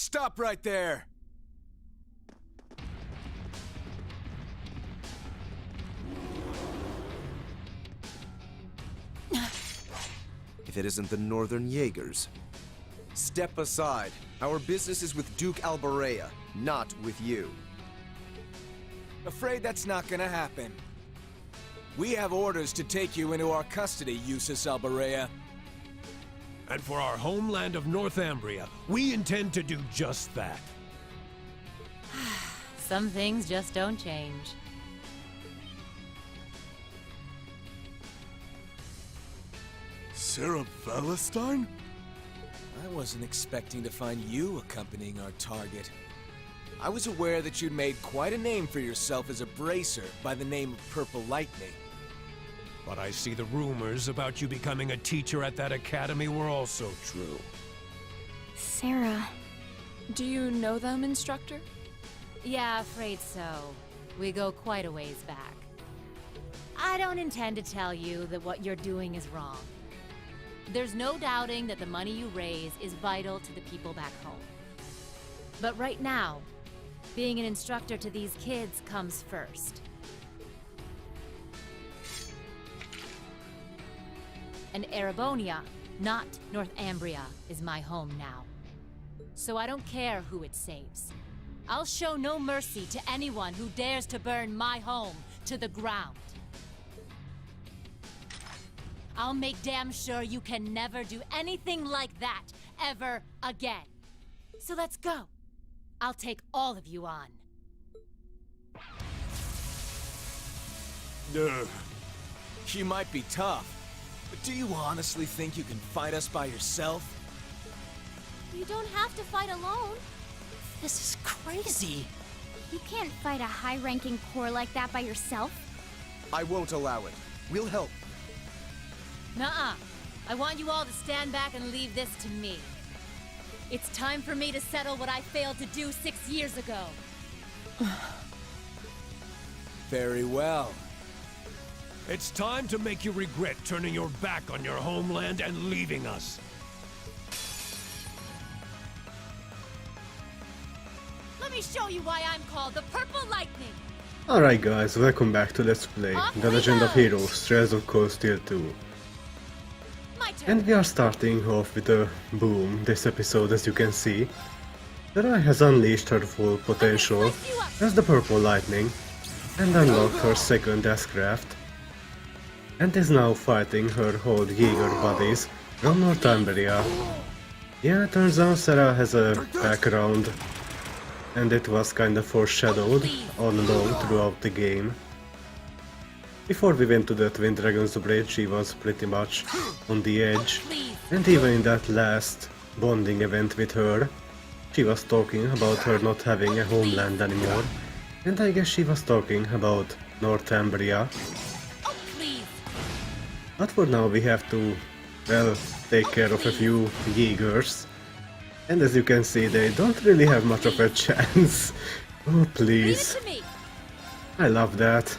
Stop right there! If it isn't the Northern Jegers. Step aside. Our business is with Duke Alberea, not with you. Afraid that's not gonna happen. We have orders to take you into our custody, Eustace Alberea. And for our homeland of Northumbria, we intend to do just that. Some things just don't change. Sara Valentine? I wasn't expecting to find you accompanying our target. I was aware that you'd made quite a name for yourself as a bracer by the name of Purple Lightning. But I see the rumors about you becoming a teacher at that academy were also true. Sara. Do you know them, Instructor? Yeah, afraid so. We go quite a ways back. I don't intend to tell you that what you're doing is wrong. There's no doubting that the money you raise is vital to the people back home. But right now, being an instructor to these kids comes first. And Erebonia, not Northumbria, is my home now. So I don't care who it saves. I'll show no mercy to anyone who dares to burn my home to the ground. I'll make damn sure you can never do anything like that ever again. So let's go. I'll take all of you on. You might be tough, but do you honestly think you can fight us by yourself? You don't have to fight alone. This is crazy. You can't fight a high-ranking corps like that by yourself. I won't allow it. We'll help. Nuh-uh. I want you all to stand back and leave this to me. It's time for me to settle what I failed to do 6 years ago. Very well. It's time to make you regret turning your back on your homeland and leaving us. Let me show you why I'm called the Purple Lightning. Alright guys, welcome back to Let's Play The Legend of Heroes, Trails of Cold Steel 2. And we are starting off with a boom this episode, as you can see. Sara has unleashed her full potential as the Purple Lightning and unlocked her second S-craft, and is now fighting her old Jaeger buddies from Northumbria. Yeah, turns out Sara has a background, and it was kinda foreshadowed all along throughout the game. Before we went to the Twin Dragons Bridge, she was pretty much on the edge, and even in that last bonding event with her, she was talking about her not having a homeland anymore, and I guess she was talking about Northumbria. But for now we have to, well, take care of a few Jegers, and as you can see they don't really have much of a chance. Oh please. I love that.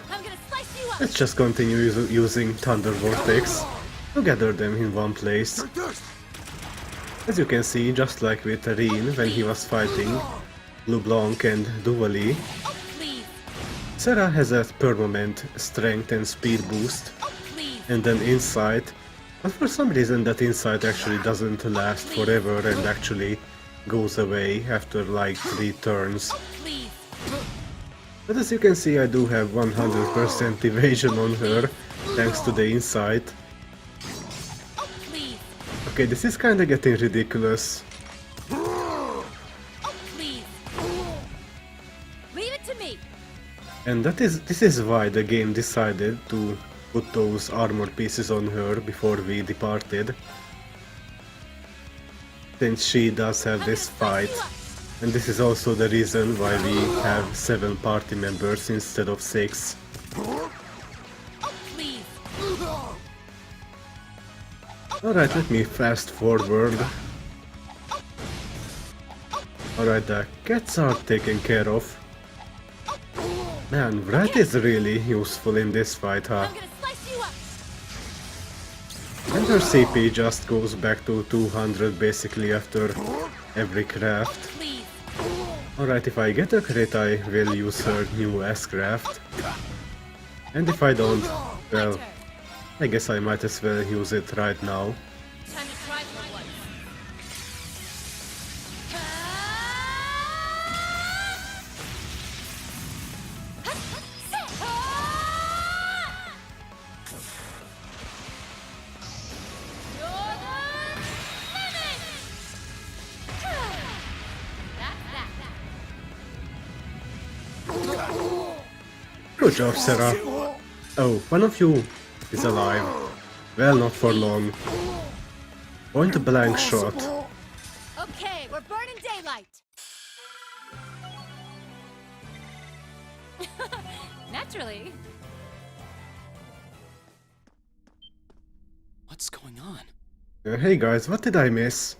Let's just continue using Thunder Vortex to gather them in one place. As you can see, just like with Reen when he was fighting LeBlanc and Duvalie, Sara has a permanent strength and speed boost, and an insight, but for some reason that insight actually doesn't last forever and actually goes away after like 3 turns. But as you can see, I do have 100% evasion on her, thanks to the insight. Okay, this is kinda getting ridiculous. Leave it to me. And this is why the game decided to put those armor pieces on her before we departed. Since she does have this fight. And this is also the reason why we have 7 party members instead of 6. Alright, let me fast forward. Alright, the cats are taken care of. Man, Rat is really useful in this fight, huh? And her CP just goes back to 200 basically after every craft. Alright, if I get a crit, I will use her new S-craft. And if I don't, well, I guess I might as well use it right now. Time to try for once. Good job, Sara. Oh, one of you is alive. Well, not for long. Point blank shot. Okay, we're burning daylight. Naturally. What's going on? Hey guys, what did I miss?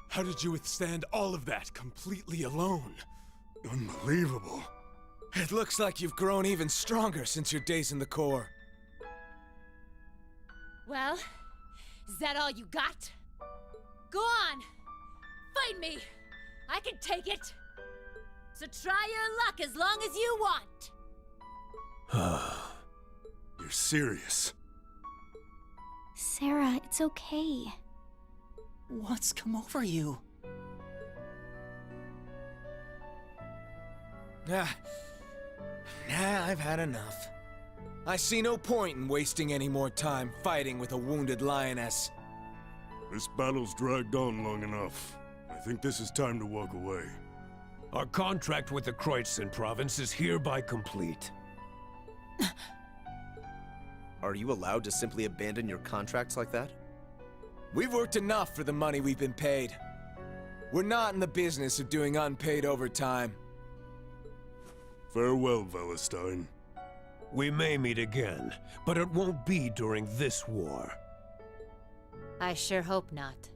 How did you withstand all of that completely alone? Unbelievable. It looks like you've grown even stronger since your days in the Corps. Well, is that all you got? Go on! Fight me! I can take it! So try your luck as long as you want! You're serious? Sara, it's okay. What's come over you? Nah, I've had enough. I see no point in wasting any more time fighting with a wounded lioness. This battle's dragged on long enough. I think this is time to walk away. Our contract with the Kreutzen province is hereby complete. Are you allowed to simply abandon your contracts like that? We've worked enough for the money we've been paid. We're not in the business of doing unpaid overtime. Farewell, Valestein. We may meet again, but it won't be during this war. I sure hope not.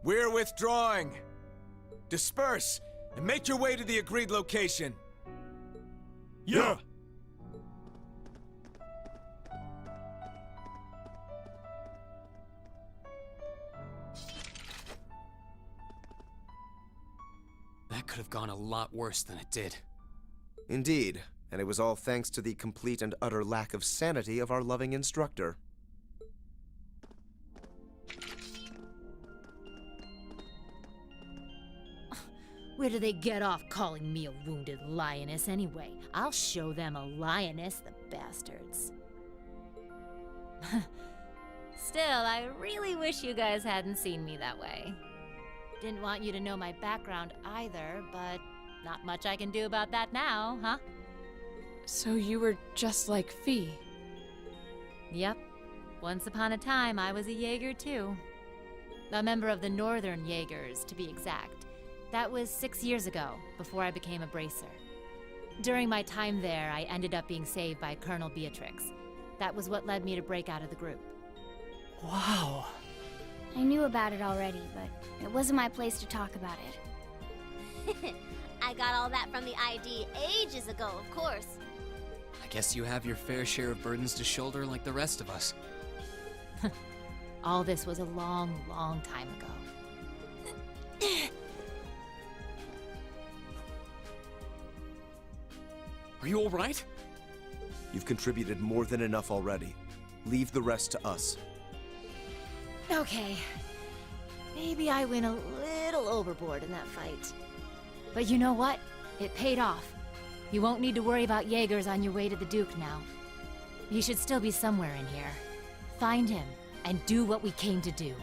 We're withdrawing. Disperse and make your way to the agreed location. Yeah! That could have gone a lot worse than it did. Indeed, and it was all thanks to the complete and utter lack of sanity of our loving instructor. Where do they get off calling me a wounded lioness anyway? I'll show them a lioness, the bastards. Still, I really wish you guys hadn't seen me that way. Didn't want you to know my background either, but not much I can do about that now, huh? So you were just like Fee. Yep. Once upon a time, I was a Jaeger too. A member of the Northern Jegers, to be exact. That was 6 years ago, before I became a bracer. During my time there, I ended up being saved by Colonel Beatrix. That was what led me to break out of the group. Wow. I knew about it already, but it wasn't my place to talk about it. I got all that from the ID ages ago, of course. I guess you have your fair share of burdens to shoulder like the rest of us. All this was a long, long time ago. Are you all right? You've contributed more than enough already. Leave the rest to us. Okay. Maybe I went a little overboard in that fight. But you know what? It paid off. You won't need to worry about Jaegers on your way to the Duke now. He should still be somewhere in here. Find him, and do what we came to do.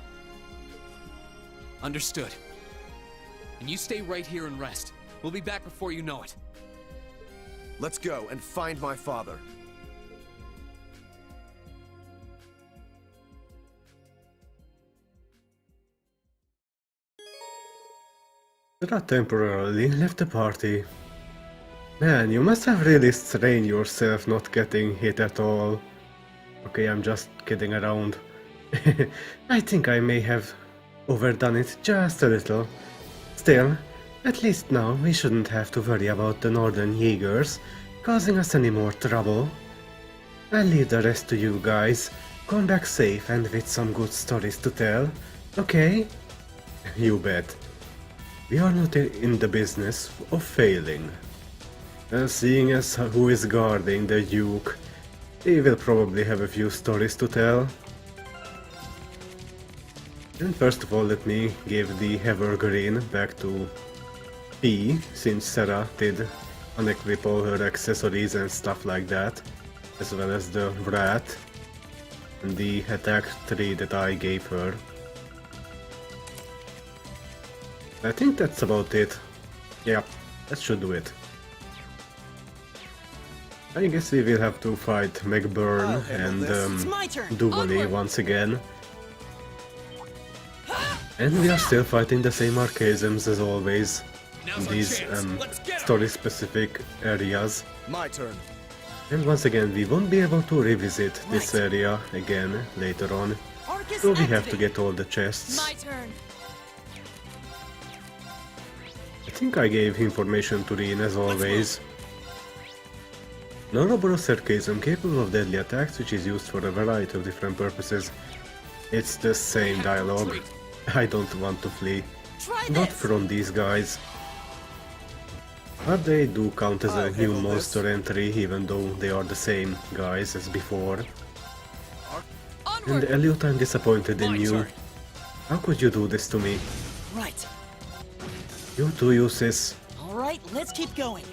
Understood. And you stay right here and rest. We'll be back before you know it. Let's go and find my father. Sara temporarily left the party. Man, you must have really strained yourself not getting hit at all. Okay, I'm just kidding around. I think I may have overdone it just a little. Still, at least now we shouldn't have to worry about the Northern Jegers causing us any more trouble. I'll leave the rest to you guys. come back safe and with some good stories to tell, okay? You bet. We are not in the business of failing. Seeing as who is guarding the Duke, he will probably have a few stories to tell. And first of all, let me give the Evergreen back to P, since Sara did unequip all her accessories and stuff like that, as well as the Rat and the attack 3 that I gave her. I think that's about it. Yeah, that should do it. I guess we will have to fight McBurn and Duvalie once again. And we are still fighting the same archaisms as always in these story-specific areas. My turn. And once again, we won't be able to revisit this area again later on, so we have to get all the chests. My turn. I think I gave information to Reen as always. An Ouroboros archaism capable of deadly attacks, which is used for a variety of different purposes. It's the same dialogue. I don't want to flee. Not from these guys. But they do count as a new monster entry, even though they are the same guys as before. And Elliot, I'm disappointed in you. How could you do this to me? Right. You too, Usis. Alright, let's keep going.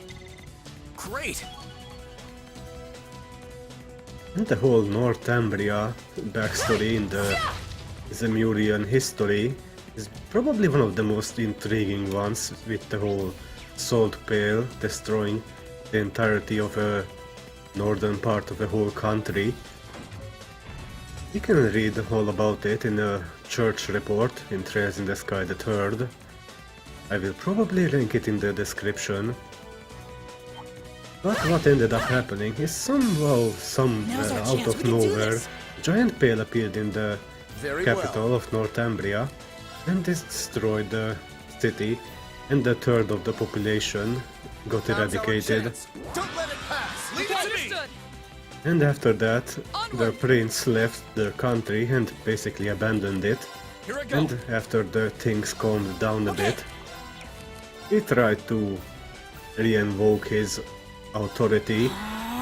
Great! And the whole Northumbria backstory in the Zemurian history is probably one of the most intriguing ones, with the whole Salt Pail destroying the entirety of a northern part of a whole country. You can read all about it in a church report in Trails in the Sky the 3rd. I will probably link it in the description. But what ended up happening is somehow, somewhere out of nowhere, a giant pail appeared in the capital of Northumbria and destroyed the city, and a third of the population got eradicated. Don't let it pass! Leave it to me! And after that, the prince left the country and basically abandoned it. Here I go! And after the things calmed down a bit, he tried to re-invoke his authority,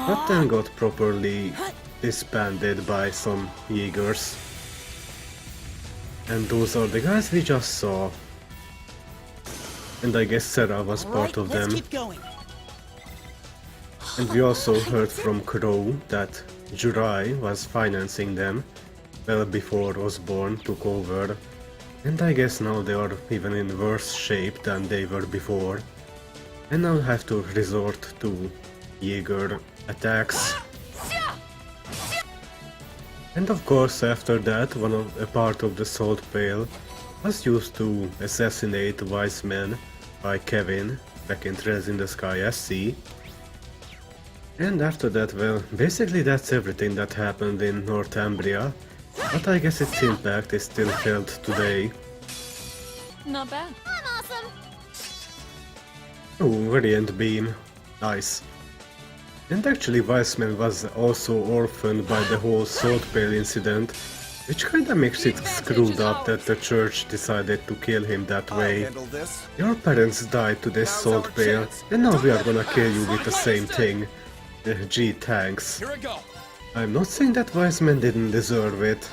but then got properly disbanded by some Jegers. And those are the guys we just saw. And I guess Sara was part of them. Keep going. And we also heard from Crow that Jurai was financing them well before Osborne took over. And I guess now they are even in worse shape than they were before. And now have to resort to Jaeger attacks. And of course after that, a part of the Salt Pail was used to assassinate wise men by Kevin back in Trails in the Sky SC. And after that, well, basically that's everything that happened in Northumbria, but I guess its impact is still felt today. Not bad. I'm awesome. Oh, Radiant Beam. Nice. And actually Weissman was also orphaned by the whole Salt Pail incident, which kinda makes it screwed up that the church decided to kill him that way. Your parents died to this Salt Pail, and now we are gonna kill you with the same thing. Gee, thanks. Here I go! I'm not saying that Weissman didn't deserve it.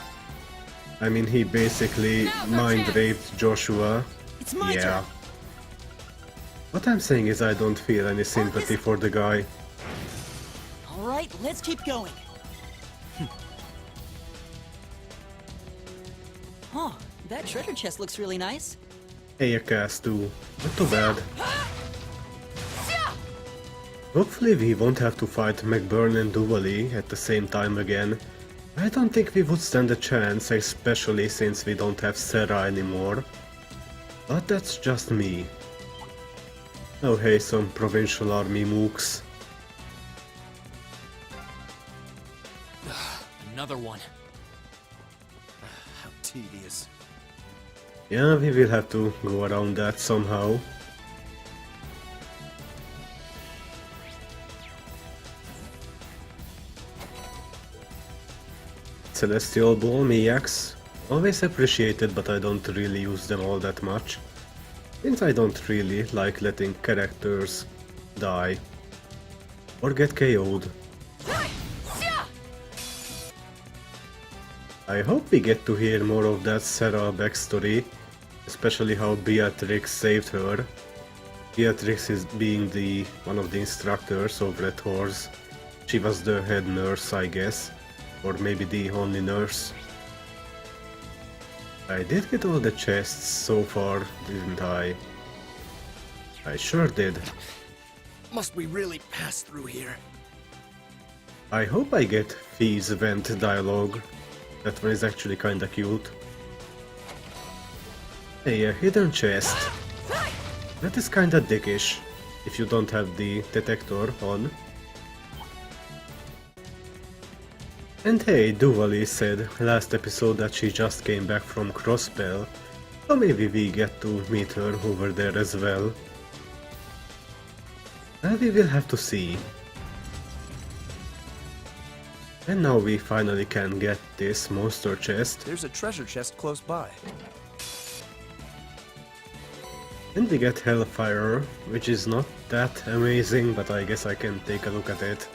I mean, he basically mind-raped Joshua. It's my Yeah. turn. What I'm saying is I don't feel any sympathy for the guy. Alright, let's keep going. Huh, that treasure chest looks really nice. Aircast too. Not too bad. Hopefully we won't have to fight McBurn and Duvalie at the same time again. I don't think we would stand a chance, especially since we don't have Sara anymore. But that's just me. Oh hey, some provincial army mooks. Another one. How tedious. Yeah, we will have to go around that somehow. Celestial Bomb EX. Always appreciated, but I don't really use them all that much. Since I don't really like letting characters die or get KO'd. I hope we get to hear more of that Sara backstory, especially how Beatrix saved her. Beatrix is being one of the instructors of Red Horse. She was the head nurse, I guess, or maybe the only nurse. I did get all the chests so far, didn't I? I sure did. Must we really pass through here? I hope I get Fee's vent dialogue. That one is actually kinda cute. Hey, a hidden chest. That is kinda dickish, if you don't have the detector on. And hey, Duvalie said last episode that she just came back from Crosspell, so maybe we get to meet her over there as well. And we will have to see. And now we finally can get this monster chest. There's a treasure chest close by. And we get Hellfire, which is not that amazing, but I guess I can take a look at it.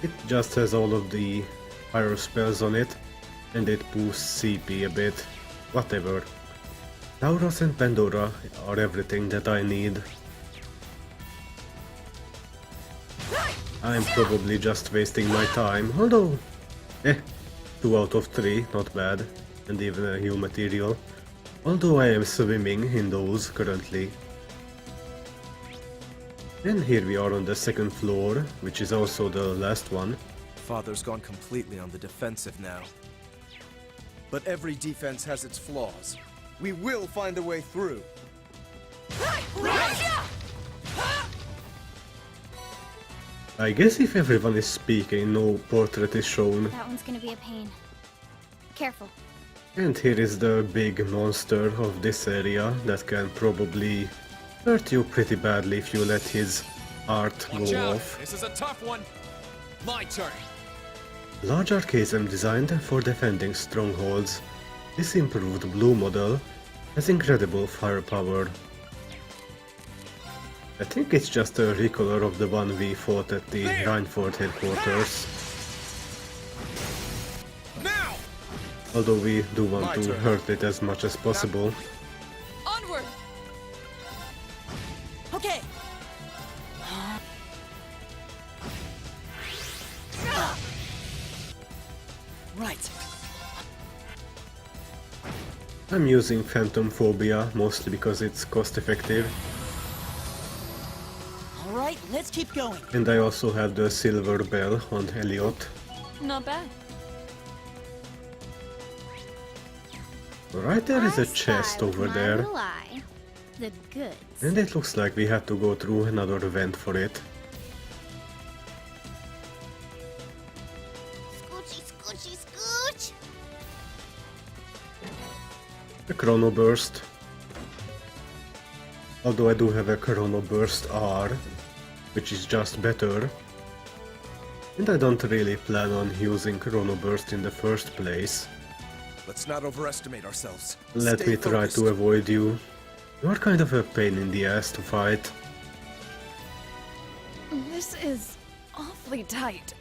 It just has all of the fire spells on it, and it boosts CP a bit. Whatever. Aurochs and Pandora are everything that I need. I'm probably just wasting my time, although... 2 out of 3, not bad, and even a new material. Although I am swimming in those currently. And here we are on the second floor, which is also the last one. Father's gone completely on the defensive now. But every defense has its flaws. We will find a way through. I guess if everyone is speaking, no portrait is shown. That one's gonna be a pain. Careful. And here is the big monster of this area that can probably hurt you pretty badly if you let his art Watch go out. off. This is a tough one. My turn. Large archasm designed for defending strongholds. This improved blue model has incredible firepower. I think it's just a recolor of the one we fought at the Rhineford headquarters. Now. Although we do want to hurt it as much as possible. Onward! Okay. Right. I'm using Phantom Phobia mostly because it's cost effective. All right, let's keep going. And I also have the Silver Bell on Elliot. Not bad. Right, there is a I spy chest with over my there. little eye the goods. And it looks like we have to go through another event for it. Scoochy, scoochy, scooch! A Chrono Burst. Although I do have a Chrono Burst R, which is just better. And I don't really plan on using Chrono Burst in the first place. Let's not overestimate ourselves. Let Stay me try focused. to avoid you. You are kind of a pain in the ass to fight. This is awfully tight.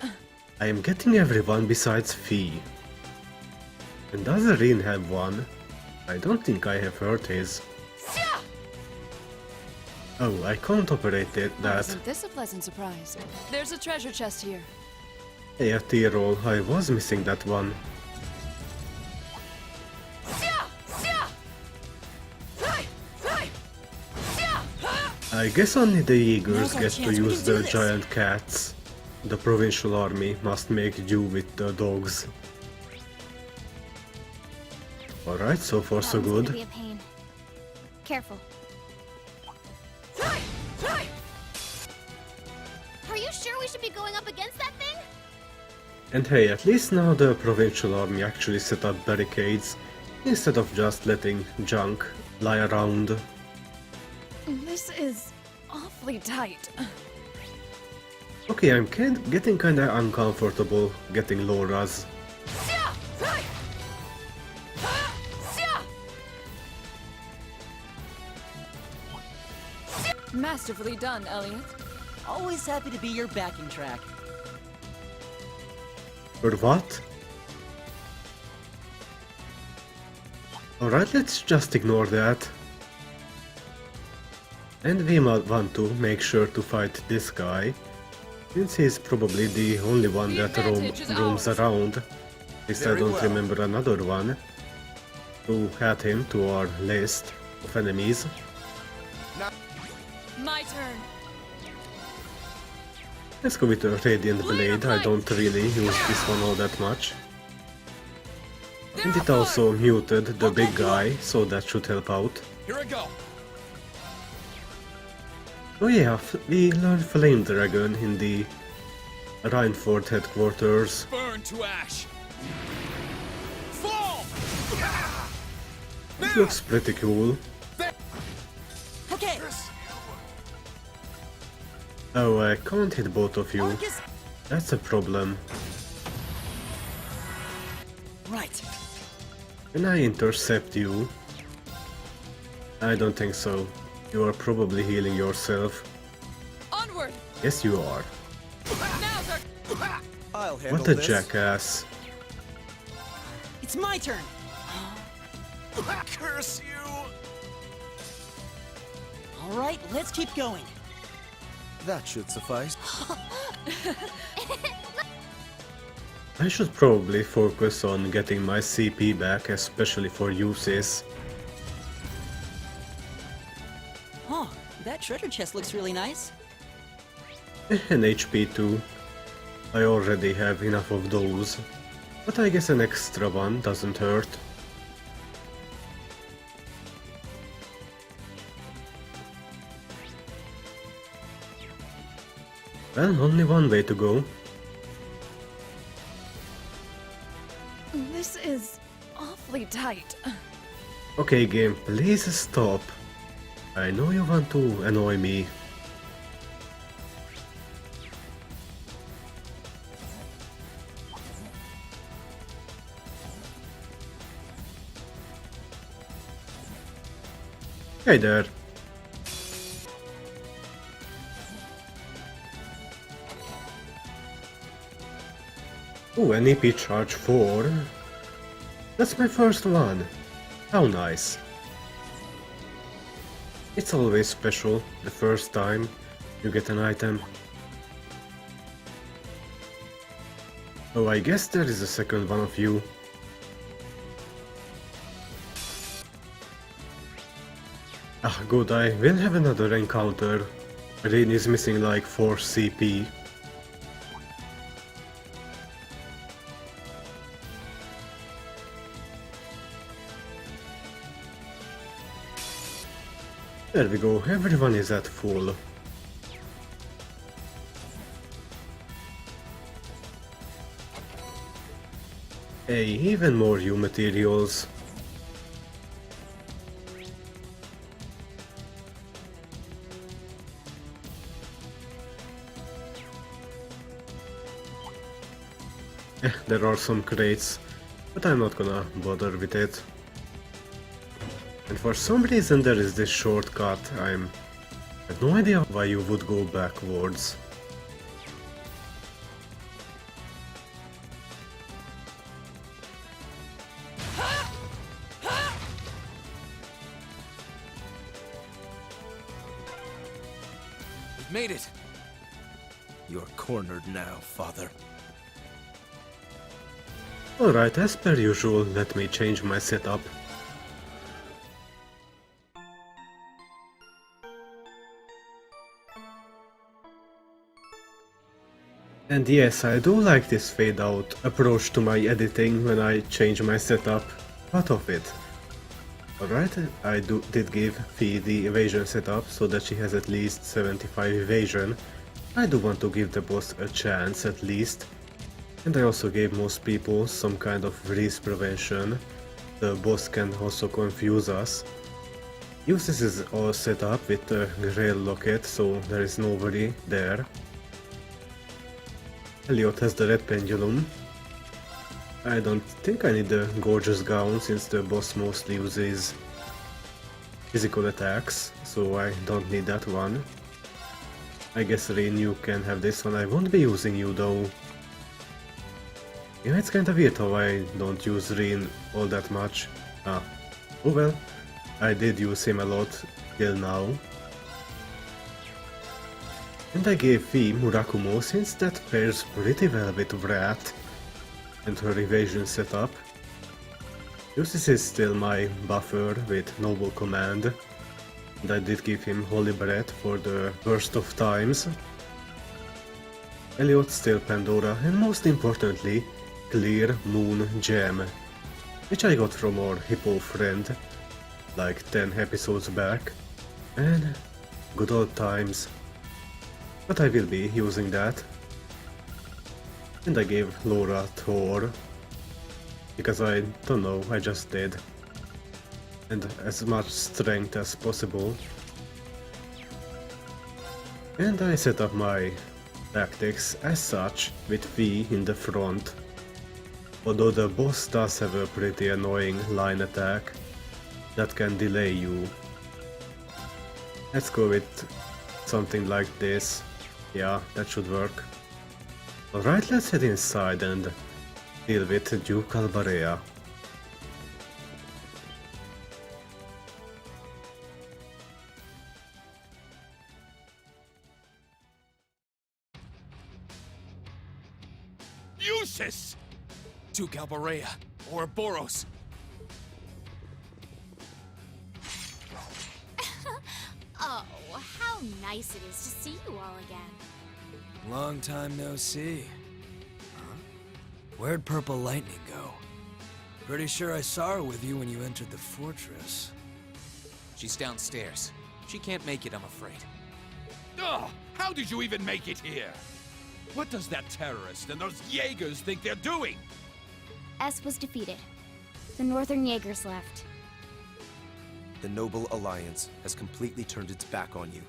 I am getting everyone besides Fee. And does Rin have one? I don't think I have heard his. Oh, I can't operate it, that. Isn't this a pleasant surprise? There's a treasure chest here. Hey, a T-roll, I was missing that one. I guess only the Jegers Now's our get to chance, we use can do the this. giant cats. The provincial army must make do with the dogs. Alright, so far That so one's gonna good. be a pain. Careful. Are you sure we should be going up against that thing? And hey, at least now the provincial army actually set up barricades, instead of just letting junk lie around. This is awfully tight. Okay, I'm getting kinda uncomfortable getting Laura's. Masterfully done, Elliot. Always happy to be your backing track. Or what? Alright, let's just ignore that. And we might want to make sure to fight this guy, since he's probably the only one that roams around. At least I don't remember another one to add him to our list of enemies. My turn. Let's go with the Radiant Blade. I don't really use this one all that much. And it also muted the big guy, so that should help out. Here I go. Oh yeah, we learned Flame Dragon in the Rhineford headquarters. Burn to ash. Fall. It looks pretty cool. Okay. Oh, I can't hit both of you. Marcus. That's a problem. Right. Can I intercept you? I don't think so. You are probably healing yourself. Onward. Yes, you are. Now's our... I'll handle What a this. jackass. It's my turn. Curse you! All right, let's keep going. That should suffice. I should probably focus on getting my CP back, especially for uses. Huh, that treasure chest looks really nice. And HP too. I already have enough of those. But I guess an extra one doesn't hurt. Well, only one way to go. This is awfully tight. Okay, game, please stop. I know you want to annoy me. Hey there. Oh, an EP charge 4. That's my first one. How nice. It's always special the first time you get an item. Oh, I guess there is a second one of you. Ah, good, I will have another encounter. Rain is missing like 4 CP. There we go, everyone is at full. Hey, even more U materials. There are some crates, but I'm not gonna bother with it. And for some reason there is this shortcut. I have no idea why you would go backwards. We've made it. You're cornered now, father. Alright, as per usual, let me change my setup. And yes, I do like this fade out approach to my editing when I change my setup. What of it? Alright, I did give Fee the evasion setup so that she has at least 75 evasion. I do want to give the boss a chance at least. And I also gave most people some kind of freeze prevention. The boss can also confuse us. Uses is all set up with the Grail Locket, so there is no worry there. Elliot has the red pendulum. I don't think I need the gorgeous gown since the boss mostly uses physical attacks, so I don't need that one. I guess Rin, you can have this one. I won't be using you though. Yeah, it's kinda weird how I don't use Rin all that much. Oh well, I did use him a lot till now. And I gave Fi Murakumo since that pairs pretty well with Wrath and her evasion setup. This is still my buffer with Noble Command, and I did give him Holy Breath for the worst of times. Elliot still Pandora, and most importantly, Clear Moon Gem, which I got from our hippo friend like 10 episodes back, and good old times. But I will be using that. And I gave Laura Thor, because I don't know, I just did. And as much strength as possible. And I set up my tactics as such, with V in the front. Although the boss does have a pretty annoying line attack that can delay you. Let's go with something like this. Yeah, that should work. Alright, let's head inside and deal with Duke Albarea. Useless! Duke Albarea, Ouroboros. Oh, how nice it is to see you all again. Long time no see. Huh? Where'd Purple Lightning go? Pretty sure I saw her with you when you entered the fortress. She's downstairs. She can't make it, I'm afraid. Ugh! How did you even make it here? What does that terrorist and those Jaegers think they're doing? S was defeated. The Northern Jegers left. The Noble Alliance has completely turned its back on you.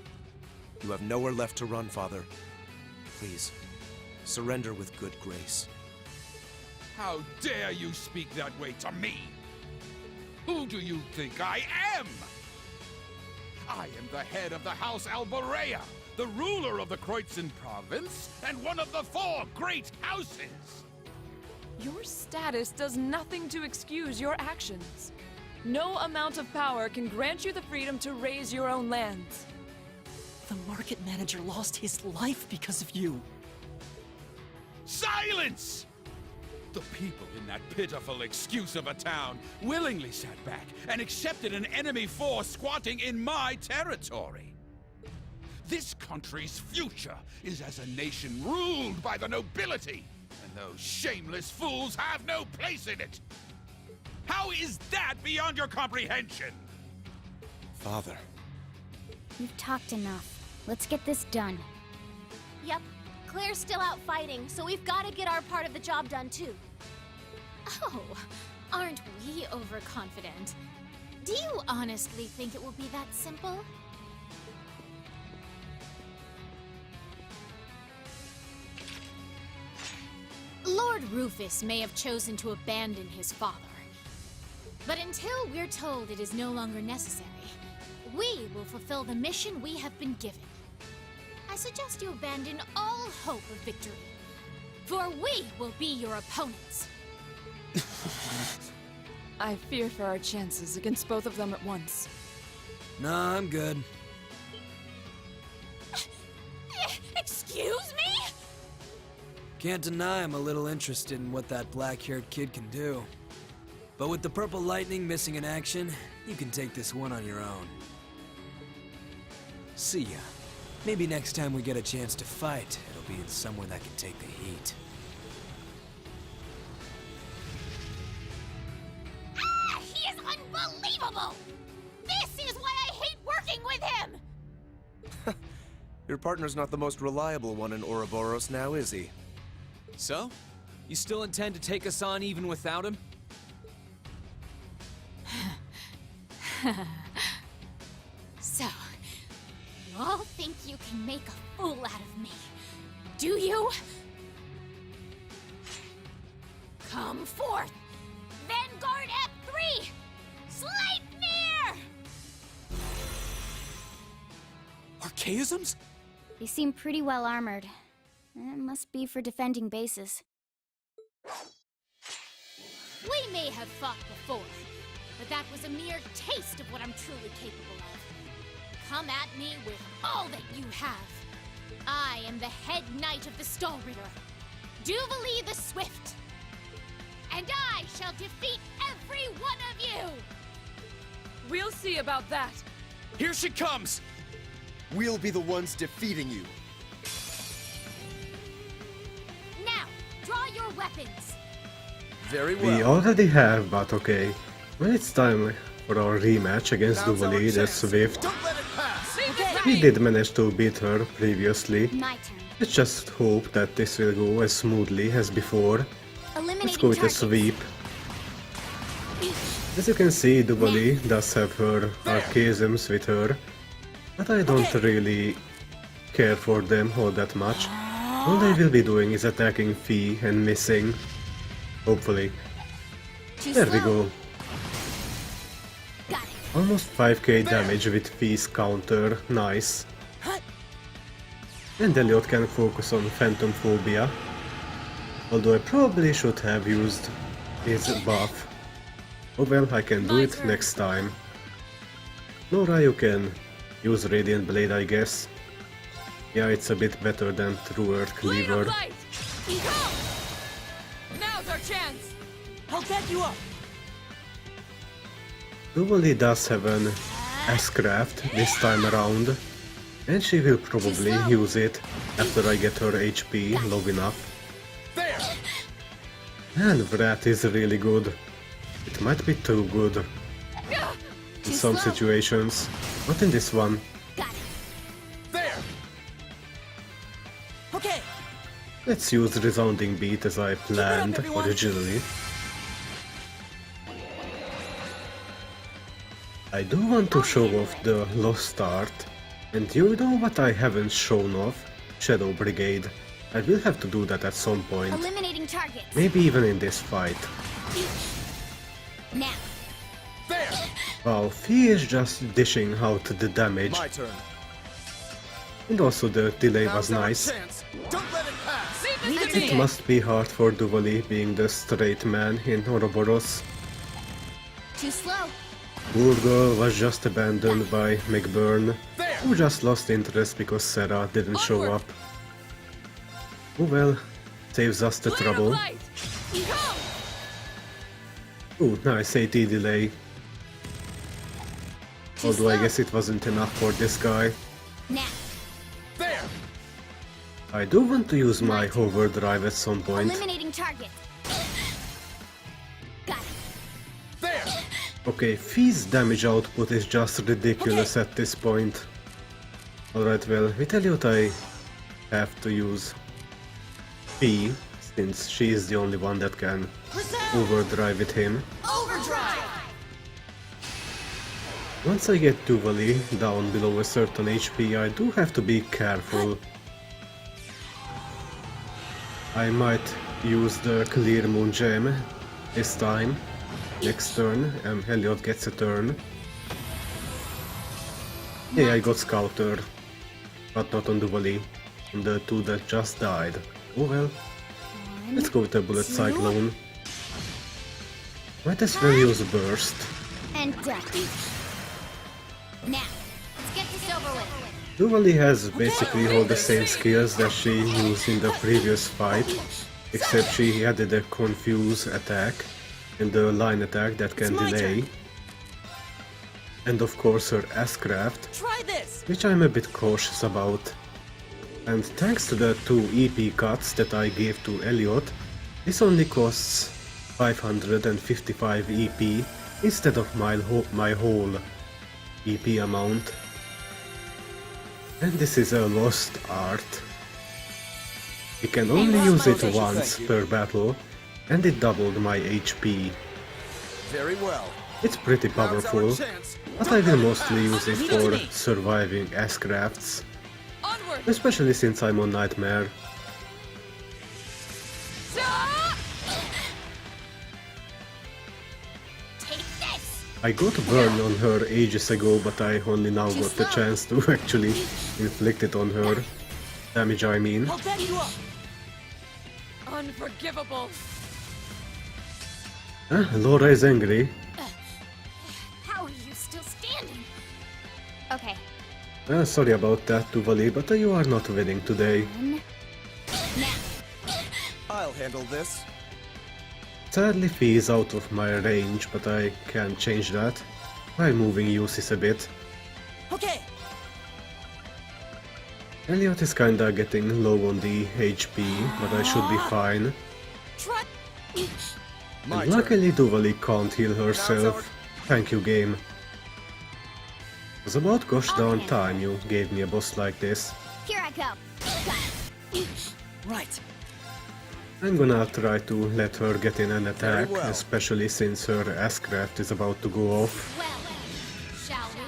You have nowhere left to run, Father. Please, surrender with good grace. How dare you speak that way to me? Who do you think I am? I am the head of the House Albarea, the ruler of the Kreutzen province, and one of the 4 great houses! Your status does nothing to excuse your actions. No amount of power can grant you the freedom to raise your own lands. The market manager lost his life because of you. Silence! The people in that pitiful excuse of a town willingly sat back and accepted an enemy force squatting in my territory. This country's future is as a nation ruled by the nobility, and those shameless fools have no place in it. How is that beyond your comprehension? Father. You've talked enough. Let's get this done. Yep, Claire's still out fighting, so we've got to get our part of the job done too. Oh, aren't we overconfident? Do you honestly think it will be that simple? Lord Rufus may have chosen to abandon his father. But until we're told it is no longer necessary, we will fulfill the mission we have been given. I suggest you abandon all hope of victory, for we will be your opponents. I fear for our chances against both of them at once. Nah, I'm good. Excuse me? Can't deny I'm a little interested in what that black-haired kid can do. But with the Purple Lightning missing in action, you can take this one on your own. See ya. Maybe next time we get a chance to fight, it'll be in somewhere that can take the heat. Ah! He is unbelievable! This is why I hate working with him! Your partner's not the most reliable one in Ouroboros now, is he? So? You still intend to take us on even without him? So, you all think you can make a fool out of me, do you? Come forth! Vanguard F3! Sleipnir! chaosms? They seem pretty well armored. It must be for defending bases. We may have fought before, but that was a mere taste of what I'm truly capable of. Come at me with all that you have. I am the head knight of the Stallritter, Duvalie the Swift. And I shall defeat every one of you! We'll see about that. Here she comes! We'll be the ones defeating you. Now, draw your weapons! Very well. We already have, but okay. When it's time for our rematch against Duvalie the Swift, we did manage to beat her previously. My turn. Let's just hope that this will go as smoothly as before. Let's go with a sweep. As you can see, Duvalie does have her archaisms with her, but I don't really care for them all that much. All they will be doing is attacking Fee and missing. Hopefully. There we go. Almost 5k damage with Fee's counter, nice. And Elliot can focus on Phantom Phobia. Although I probably should have used his buff. Oh well, I can do it next time. Nora, you can use Radiant Blade, I guess. Yeah, it's a bit better than True Earth Cleaver. Now's our chance. I'll back you up. Duvalie does have an S-Craft this time around, and she will probably use it after I get her HP low enough. And Vrat is really good. It might be too good in some situations, not in this one. Okay. Let's use Resounding Beat as I planned originally. I do want to show off the Lost Art, and you know what I haven't shown off? Shadow Brigade. I will have to do that at some point. Eliminating targets. Maybe even in this fight. Now. Wow, Fee is just dishing out the damage. My turn. And also the delay was nice. Don't let it pass. It must be hard for Duvalie being the straight man in Ouroboros. Too slow. Poor girl was just abandoned by McBurn, who just lost interest because Sara didn't show up. Oh well, saves us the trouble. Ooh, nice AT delay. Although I guess it wasn't enough for this guy. Now. I do want to use my overdrive at some point. Eliminating target. Got it. Okay, Fee's damage output is just ridiculous at this point. Alright, well, with Elliot I have to use Fee, since she is the only one that can overdrive with him. Overdrive! Once I get Duvalie down below a certain HP, I do have to be careful. I might use the Clear Moon Gem this time. Next turn, Elliot gets a turn. Hey, I got Scouter, but not on Duvalie, on the two that just died. Oh well, let's go with a Bullet Cyclone. Might as well use Burst. And death. Now, let's get this over with. Duvalie has basically all the same skills that she used in the previous fight, except she added a Confuse attack and the line attack that can delay. And of course her S-Craft, which I'm a bit cautious about. And thanks to the 2 EP cuts that I gave to Elliot, this only costs 555 EP instead of my whole EP amount. And this is a lost art. You can only use it once per battle, and it doubled my HP. Very well. It's pretty powerful, but I will mostly use it for surviving S-Crafts, especially since I'm on Nightmare. Take this! I got a burn on her ages ago, but I only now got the chance to actually inflict it on her. Damage, I mean. I'll back you up. Unforgivable. Laura is angry. How are you still standing? Okay. Sorry about that, Duvalie, but you are not winning today. I'll handle this. Sadly, Fee is out of my range, but I can change that by moving Usis a bit. Okay. Elliot is kinda getting low on the HP, but I should be fine. Try. And luckily Duvalie can't heal herself. Thank you, game. It was about gosh darn time you gave me a boss like this. Here I go. Right. I'm gonna try to let her get in an attack, well. especially since her S-craft is about to go off. Well, shall we?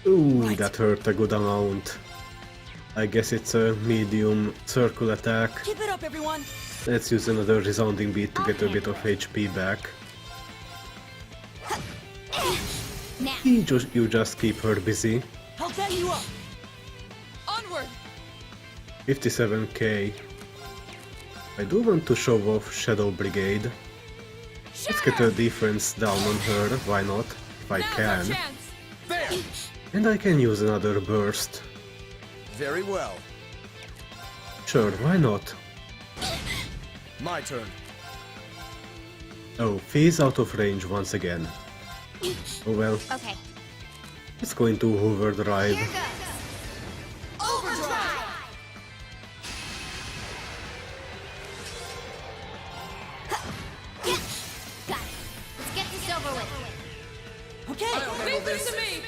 Ooh, that hurt a good amount. I guess it's a medium circle attack. Keep it up, everyone. Let's use another resounding beat to get a bit of HP back. You just keep her busy. I'll back you up. Onward. 57k. I do want to show off Shadow Brigade. Let's get a defense down on her, why not? If I can. There! And I can use another burst. Very well. Sure, why not? My turn. Oh, Fee's out of range once again. Oh well. Okay. It's going to overdrive. Here goes. Overdrive! Got it. Let's get this over with. Okay. Leave this to me.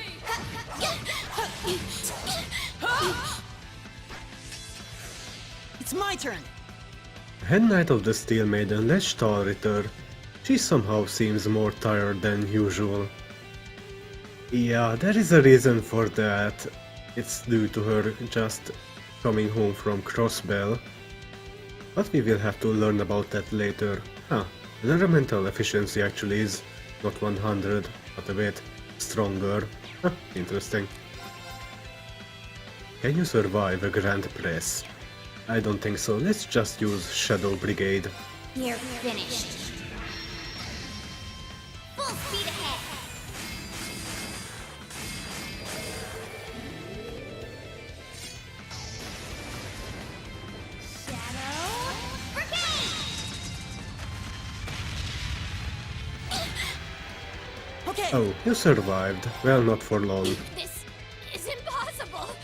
It's my turn. Head Knight of the Steel Maiden Leshtal Ritter. She somehow seems more tired than usual. Yeah, there is a reason for that. It's due to her just coming home from Crossbell. But we will have to learn about that later. Their mental efficiency actually is not 100, but a bit stronger. Interesting. Can you survive a Grand Press? I don't think so. Let's just use Shadow Brigade. You're finished. Full speed ahead. Shadow Brigade! Okay. Oh, you survived. Well, not for long. This is impossible.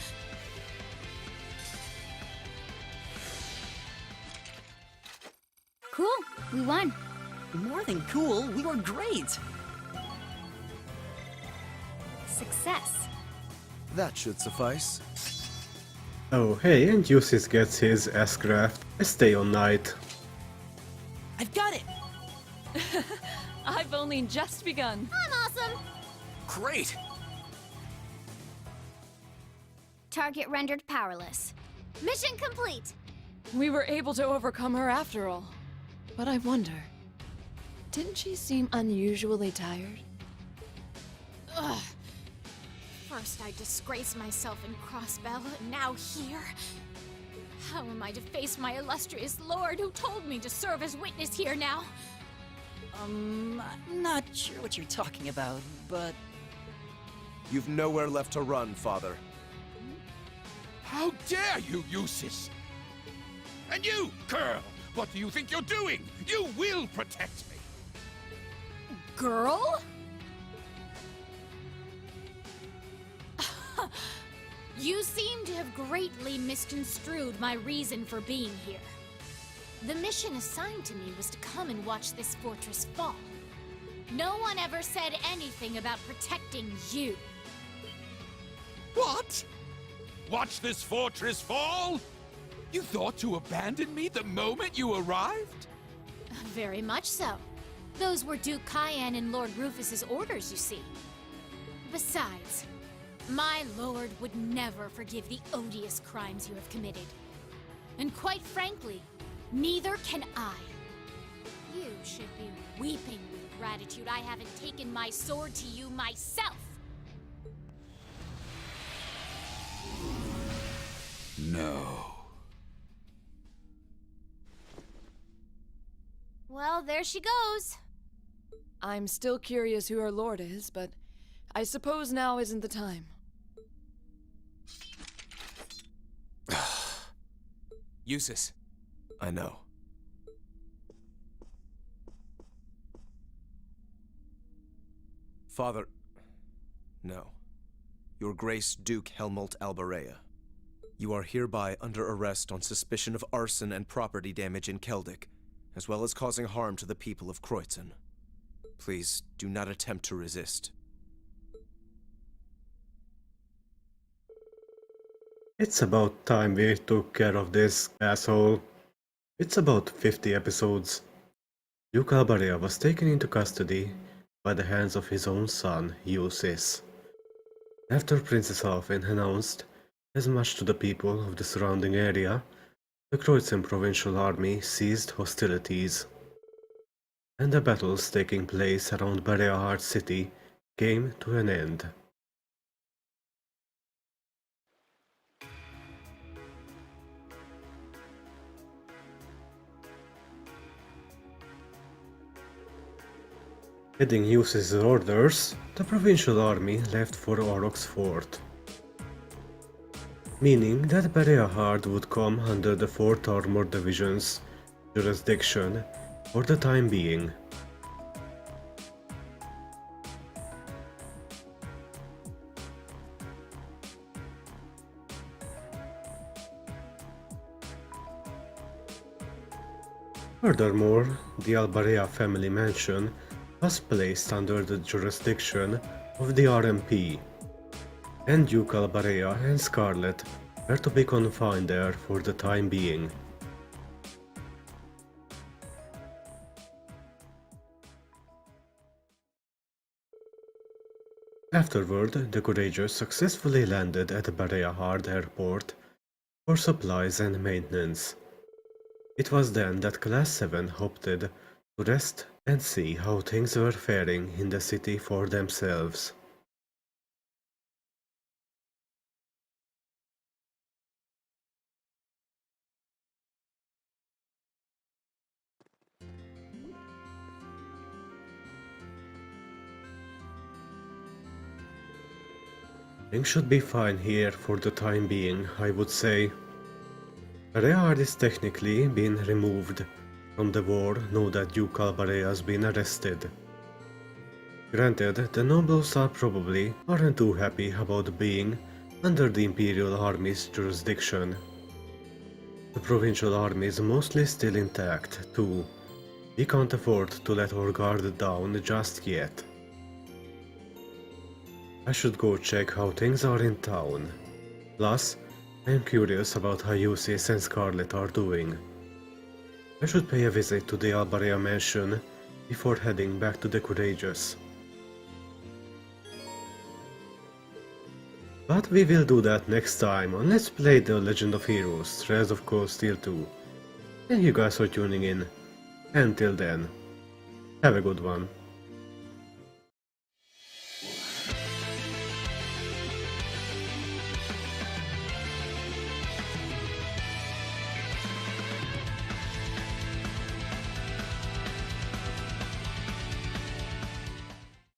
Cool. We won. More than cool, we were great. Success. That should suffice. Oh, hey, and Usis gets his S-craft. I stay on night. I've got it. I've only just begun. I'm awesome. Great! Target rendered powerless. Mission complete. We were able to overcome her after all. But I wonder, didn't she seem unusually tired? Ugh. First I disgrace myself in Crossbell, and now here. How am I to face my illustrious lord who told me to serve as witness here now? I'm not sure what you're talking about, but... You've nowhere left to run, Father. How dare you, Usis! And you, girl! What do you think you're doing? You will protect me! Girl? You seem to have greatly misconstrued my reason for being here. The mission assigned to me was to come and watch this fortress fall. No one ever said anything about protecting you. What? Watch this fortress fall? You thought to abandon me the moment you arrived? Very much so. Those were Duke Cayenne and Lord Rufus's orders, you see. Besides, my lord would never forgive the odious crimes you have committed. And quite frankly, neither can I. You should be weeping with gratitude I haven't taken my sword to you myself. No. Well, there she goes. I'm still curious who her lord is, but I suppose now isn't the time. Eustace. I know. Father... No. Your Grace Duke Helmut Albarea. You are hereby under arrest on suspicion of arson and property damage in Keldic, as well as causing harm to the people of Kreutzen. Please, do not attempt to resist. It's about time we took care of this asshole. It's about 50 episodes. Duke Albarea was taken into custody by the hands of his own son, Eustace. After Princess Alfyn announced as much to the people of the surrounding area, the Kreutzen provincial army ceased hostilities, and the battles taking place around Bareahard city came to an end. Heading Eustace's orders, the provincial army left for Aurochs fort, meaning that Bareahard would come under the 4th Armored Division's jurisdiction for the time being. Furthermore, the Albarea family mansion was placed under the jurisdiction of the RMP, and Duke Albarea and Scarlet were to be confined there for the time being. Afterward, the Courageous successfully landed at Bareahard Airport for supplies and maintenance. It was then that Class 7 opted to rest and see how things were faring in the city for themselves. Things should be fine here for the time being, I would say. Bareahard is technically been removed from the war now that Duke Albarea has been arrested. Granted, the nobles probably aren't too happy about being under the Imperial Army's jurisdiction. The provincial army is mostly still intact, too. We can't afford to let our guard down just yet. I should go check how things are in town. Plus, I'm curious about how Eustace and Scarlet are doing. I should pay a visit to the Albarea mansion before heading back to the Courageous. But we will do that next time on Let's Play The Legend of Heroes, Trails of Cold Steel 2. Thank you guys for tuning in. Until then, have a good one.